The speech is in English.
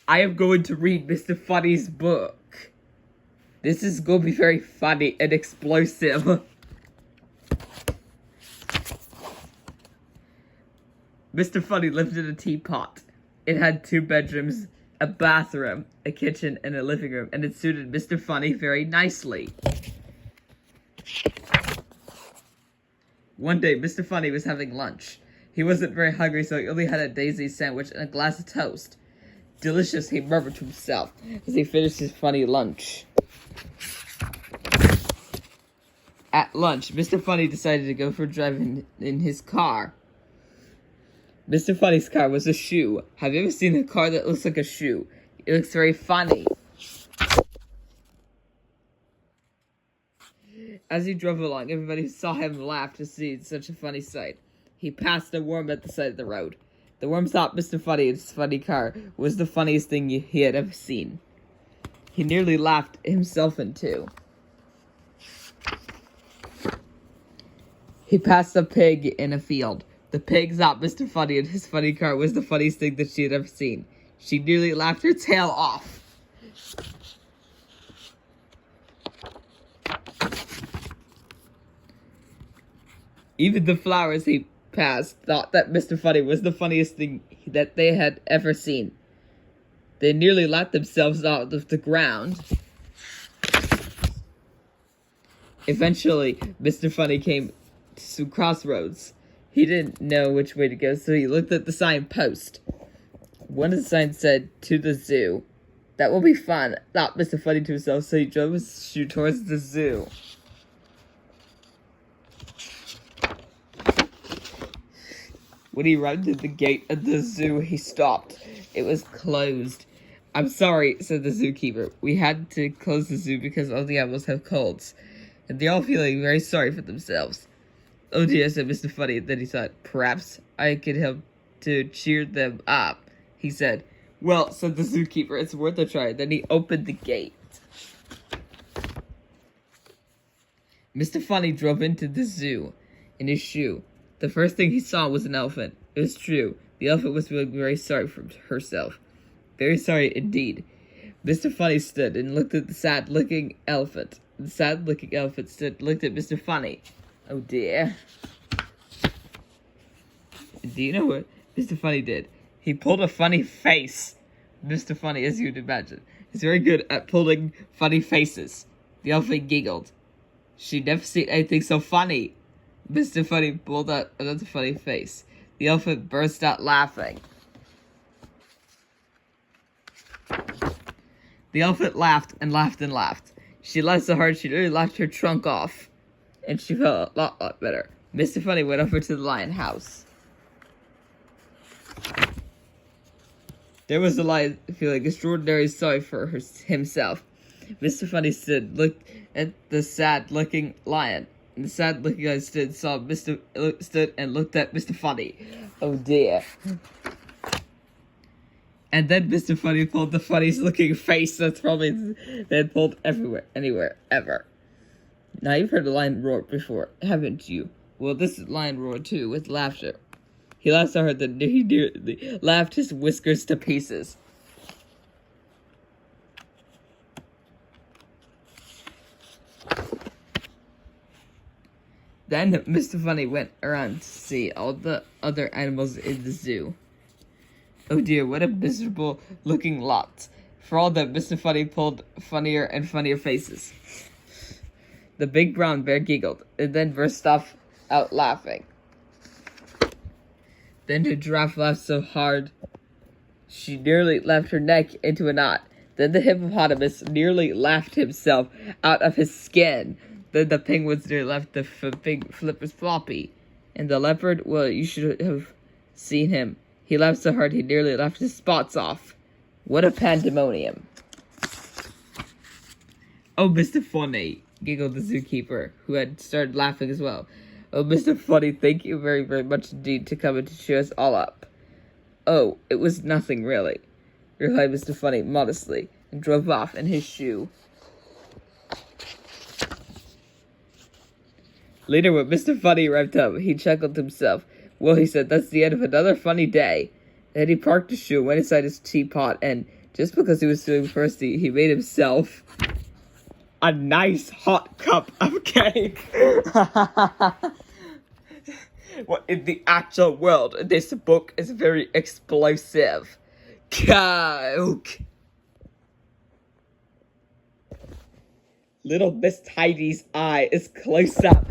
I am going to read Mr. Funny's book. This is going to be very funny and explosive. Mr. Funny lived in a teapot. It had 2 bedrooms, a bathroom, a kitchen, and a living room, and it suited Mr. Funny very nicely. One day, Mr. Funny was having lunch. He wasn't very hungry, so he only had a daisy sandwich and a glass of toast. Delicious, he murmured to himself as he finished his funny lunch. At lunch, Mr. Funny decided to go for a drive in his car. Mr. Funny's car was a shoe. Have you ever seen a car that looks like a shoe? It looks very funny. As he drove along, everybody who saw him laughed to see such a funny sight. He passed a worm at the side of the road. The worm thought Mr. Funny and his funny car was the funniest thing he had ever seen. He nearly laughed himself in two. He passed a pig in a field. The pig thought Mr. Funny and his funny car was the funniest thing that she had ever seen. She nearly laughed her tail off. Even the flowers he passed thought that Mr. Funny was the funniest thing that they had ever seen. They nearly laughed themselves out of the ground. Eventually, Mr. Funny came to some crossroads. He didn't know which way to go, so he looked at the signpost. One of the signs said, "To the zoo." That will be fun, thought Mr. Funny to himself, so he drove his shoe towards the zoo. When he arrived at the gate of the zoo, he stopped. It was closed. "I'm sorry," said the zookeeper. "We had to close the zoo because all the animals have colds, and they're all feeling very sorry for themselves." "Oh dear," said Mr. Funny. Then he thought, "Perhaps I could help to cheer them up," he said. "Well," said the zookeeper, "it's worth a try." Then he opened the gate. Mr. Funny drove into the zoo in his shoe. The first thing he saw was an elephant. It was true. The elephant was feeling very sorry for herself. Very sorry indeed. Mr. Funny stood and looked at the sad-looking elephant. The sad-looking elephant stood and looked at Mr. Funny. Oh dear. Do you know what Mr. Funny did? He pulled a funny face. Mr. Funny, as you'd imagine, is very good at pulling funny faces. The elephant giggled. She'd never seen anything so funny. Mr. Funny pulled out another funny face. The elephant burst out laughing. The elephant laughed and laughed and laughed. She laughed so hard she nearly laughed her trunk off. And she felt a lot better. Mr. Funny went over to the lion house. There was the lion feeling extraordinarily sorry for himself. Mr. Funny looked at the sad-looking lion. And the sad-looking lion stood and looked at Mr. Funny. Oh dear. And then Mr. Funny pulled the funniest-looking face that's probably been pulled anywhere, ever. Now, you've heard a lion roar before, haven't you? Well, this lion roared too, with laughter. He laughed so hard that he nearly laughed his whiskers to pieces. Then Mr. Funny went around to see all the other animals in the zoo. Oh dear, what a miserable-looking lot. For all that, Mr. Funny pulled funnier and funnier faces. The big brown bear giggled, and then burst out laughing. Then the giraffe laughed so hard, she nearly left her neck into a knot. Then the hippopotamus nearly laughed himself out of his skin. Then the penguins nearly left the big flippers floppy. And the leopard, well, you should have seen him. He laughed so hard he nearly laughed his spots off. What a pandemonium. "Oh, Mr. Funny," giggled the zookeeper, who had started laughing as well. "Oh, Mr. Funny, thank you very, very much indeed to come and to cheer us all up." "Oh, it was nothing, really," replied Mr. Funny modestly, and drove off in his shoe. Later, when Mr. Funny arrived home, he chuckled to himself. "Well," he said, "that's the end of another funny day." Then he parked his shoe, went inside his teapot, and Just because he was feeling thirsty, he made himself a nice hot cup of cake. Well, in the actual world, this book is very explosive. Coke. Little Miss Tidy's eye is close up.